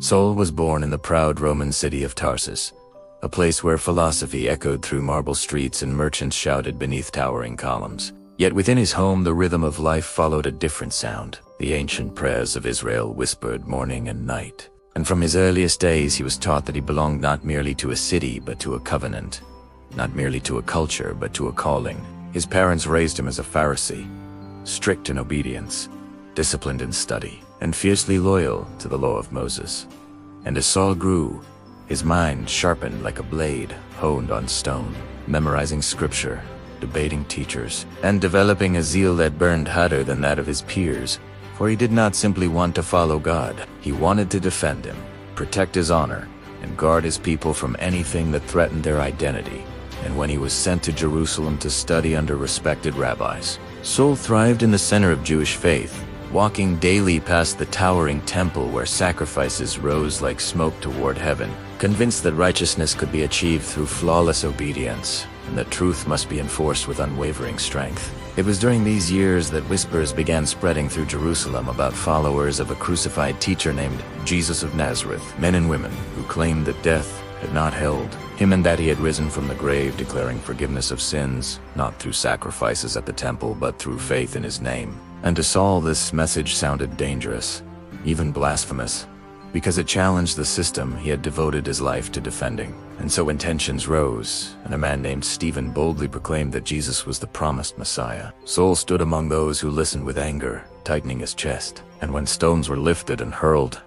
Saul was born in the proud Roman city of Tarsus, a place where philosophy echoed through marble streets and merchants shouted beneath towering columns. Yet within his home the rhythm of life followed a different sound. The ancient prayers of Israel whispered morning and night. And from his earliest days he was taught that he belonged not merely to a city but to a covenant, not merely to a culture but to a calling. His parents raised him as a Pharisee, strict in obedience, disciplined in study, and fiercely loyal to the law of Moses. And as Saul grew, his mind sharpened like a blade honed on stone, memorizing scripture, debating teachers, and developing a zeal that burned hotter than that of his peers. For he did not simply want to follow God, he wanted to defend him, protect his honor, and guard his people from anything that threatened their identity. And when he was sent to Jerusalem to study under respected rabbis, Saul thrived in the center of Jewish faith, walking daily past the towering temple where sacrifices rose like smoke toward heaven, convinced that righteousness could be achieved through flawless obedience, and that truth must be enforced with unwavering strength. It was during these years that whispers began spreading through Jerusalem about followers of a crucified teacher named Jesus of Nazareth, men and women who claimed that death had not held him and that he had risen from the grave, declaring forgiveness of sins, not through sacrifices at the temple, but through faith in his name. And to Saul, this message sounded dangerous, even blasphemous, because it challenged the system he had devoted his life to defending. And so when tensions rose, and a man named Stephen boldly proclaimed that Jesus was the promised Messiah, Saul stood among those who listened with anger, tightening his chest. And when stones were lifted and hurled,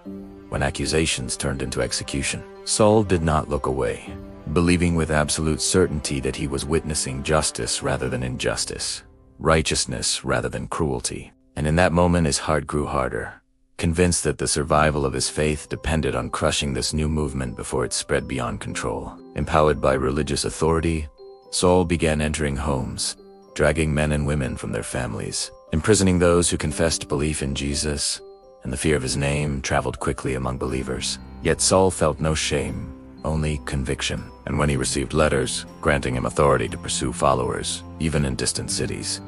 when accusations turned into execution, Saul did not look away, believing with absolute certainty that he was witnessing justice rather than injustice, righteousness rather than cruelty. And in that moment his heart grew harder, convinced that the survival of his faith depended on crushing this new movement before it spread beyond control. Empowered by religious authority, Saul began entering homes, dragging men and women from their families, imprisoning those who confessed belief in Jesus, and the fear of his name traveled quickly among believers. Yet Saul felt no shame, only conviction. And when he received letters granting him authority to pursue followers, even in distant cities,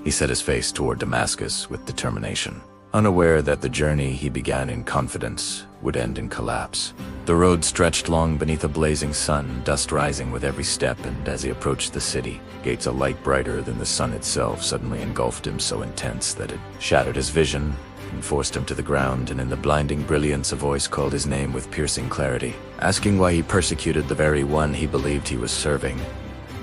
he set his face toward Damascus with determination, unaware that the journey he began in confidence would end in collapse. The road stretched long beneath a blazing sun, dust rising with every step, and as he approached the city, gates a light brighter than the sun itself suddenly engulfed him so intense that it shattered his vision and forced him to the ground, and in the blinding brilliance a voice called his name with piercing clarity, asking why he persecuted the very one he believed he was serving.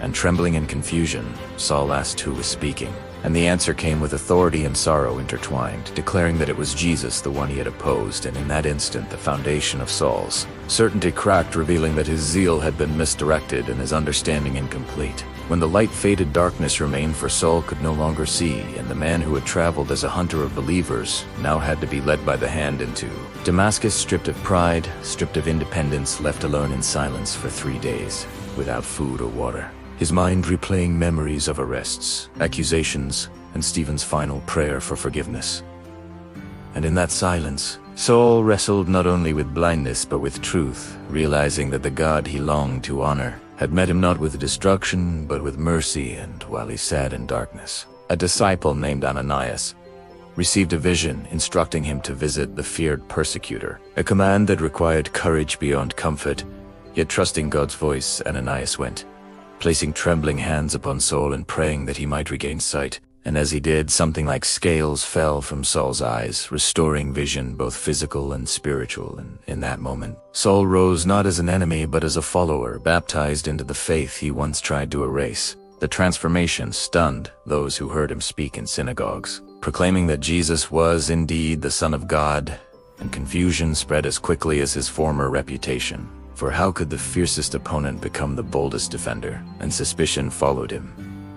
And trembling in confusion, Saul asked who was speaking. And the answer came with authority and sorrow intertwined, declaring that it was Jesus, the one he had opposed. And in that instant, the foundation of Saul's certainty cracked, revealing that his zeal had been misdirected and his understanding incomplete. When the light faded, darkness remained, for Saul could no longer see, and the man who had traveled as a hunter of believers now had to be led by the hand into Damascus, stripped of pride, stripped of independence, left alone in silence for 3 days, without food or water. His mind replaying memories of arrests, accusations, and Stephen's final prayer for forgiveness. And in that silence, Saul wrestled not only with blindness but with truth, realizing that the God he longed to honor had met him not with destruction but with mercy. And while he sat in darkness, a disciple named Ananias received a vision instructing him to visit the feared Persecutor, a command that required courage beyond comfort. Yet trusting God's voice, Ananias went, placing trembling hands upon Saul and praying that he might regain sight. And as he did, something like scales fell from Saul's eyes, restoring vision, both physical and spiritual. And in that moment, Saul rose not as an enemy but as a follower, baptized into the faith he once tried to erase. The transformation stunned those who heard him speak in synagogues, proclaiming that Jesus was indeed the Son of God, and confusion spread as quickly as his former reputation. For how could the fiercest opponent become the boldest defender? And suspicion followed him,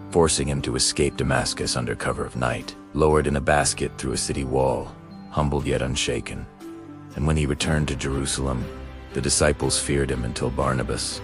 forcing him to escape Damascus under cover of night, lowered in a basket through a city wall, humbled yet unshaken. And when he returned to Jerusalem, the disciples feared him until Barnabas,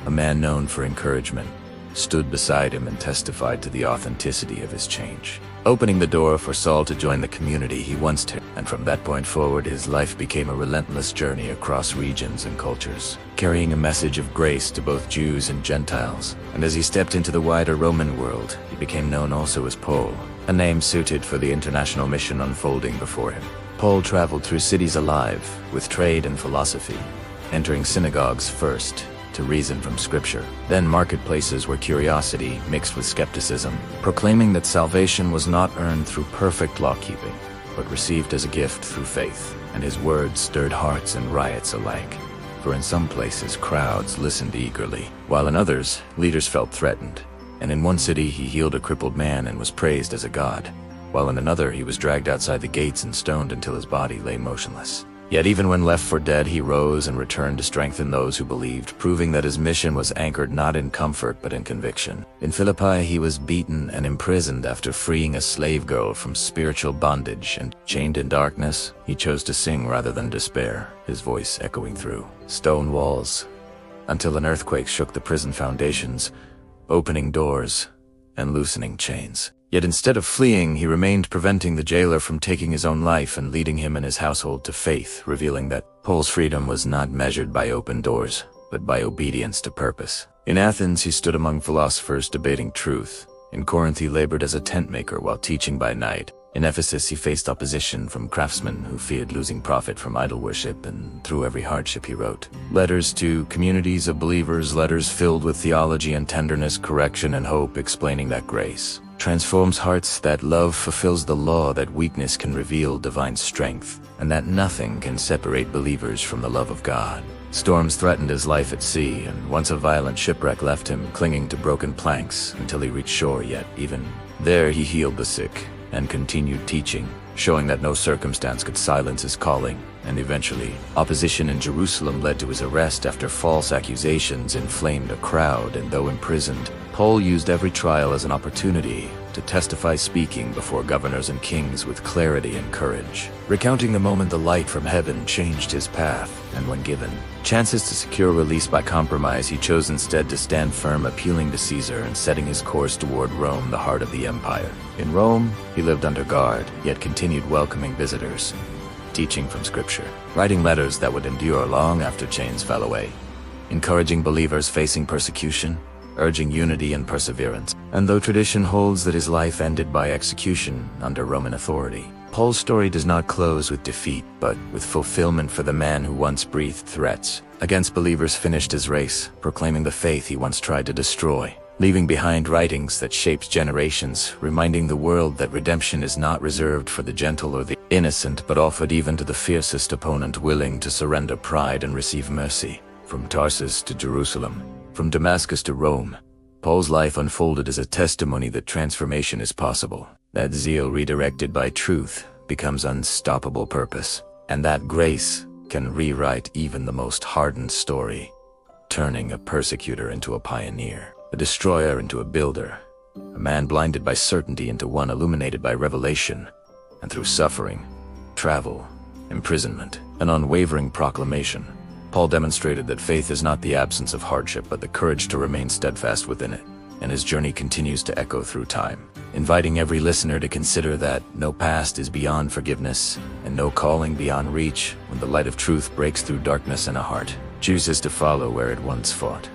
a man known for encouragement, stood beside him and testified to the authenticity of his change, opening the door for Saul to join the community he once knew. And from that point forward, his life became a relentless journey across regions and cultures, carrying a message of grace to both Jews and Gentiles. And as he stepped into the wider Roman world, he became known also as Paul, a name suited for the international mission unfolding before him. Paul traveled through cities alive with trade and philosophy, entering synagogues first to reason from Scripture, then marketplaces where curiosity mixed with skepticism, proclaiming that salvation was not earned through perfect law-keeping, but received as a gift through faith. And his words stirred hearts and riots alike. For in some places, crowds listened eagerly, while in others, leaders felt threatened. And in one city, he healed a crippled man and was praised as a god, while in another, he was dragged outside the gates and stoned until his body lay motionless. Yet even when left for dead, he rose and returned to strengthen those who believed, proving that his mission was anchored not in comfort but in conviction. In Philippi, he was beaten and imprisoned after freeing a slave girl from spiritual bondage, and chained in darkness, he chose to sing rather than despair, his voice echoing through stone walls, until an earthquake shook the prison foundations, opening doors and loosening chains. Yet instead of fleeing, he remained, preventing the jailer from taking his own life and leading him and his household to faith, revealing that Paul's freedom was not measured by open doors, but by obedience to purpose. In Athens, he stood among philosophers debating truth. In Corinth, he labored as a tent maker while teaching by night. In Ephesus, he faced opposition from craftsmen who feared losing profit from idol worship, and through every hardship he wrote letters to communities of believers, letters filled with theology and tenderness, correction and hope, explaining that grace transforms hearts, that love fulfills the law, that weakness can reveal divine strength, and that nothing can separate believers from the love of God. Storms threatened his life at sea, and once a violent shipwreck left him clinging to broken planks until he reached shore. Yet even there he healed the sick and continued teaching, showing that no circumstance could silence his calling. And eventually, opposition in Jerusalem led to his arrest after false accusations inflamed a crowd, and though imprisoned, Paul used every trial as an opportunity to testify, speaking before governors and kings with clarity and courage. Recounting the moment the light from heaven changed his path, and when given chances to secure release by compromise, he chose instead to stand firm, appealing to Caesar and setting his course toward Rome, the heart of the empire. In Rome, he lived under guard, yet continued welcoming visitors, teaching from Scripture, writing letters that would endure long after chains fell away, encouraging believers facing persecution, urging unity and perseverance. And though tradition holds that his life ended by execution under Roman authority, Paul's story does not close with defeat, but with fulfillment, for the man who once breathed threats against believers finished his race, proclaiming the faith he once tried to destroy, leaving behind writings that shaped generations, reminding the world that redemption is not reserved for the gentle or the innocent, but offered even to the fiercest opponent willing to surrender pride and receive mercy. From Tarsus to Jerusalem, from Damascus to Rome, Paul's life unfolded as a testimony that transformation is possible, that zeal redirected by truth becomes unstoppable purpose, and that grace can rewrite even the most hardened story, turning a persecutor into a pioneer, a destroyer into a builder, a man blinded by certainty into one illuminated by revelation. And through suffering, travel, imprisonment, and unwavering proclamation, Paul demonstrated that faith is not the absence of hardship, but the courage to remain steadfast within it. And his journey continues to echo through time, inviting every listener to consider that no past is beyond forgiveness, and no calling beyond reach. When the light of truth breaks through darkness in a heart, chooses to follow where it once fought.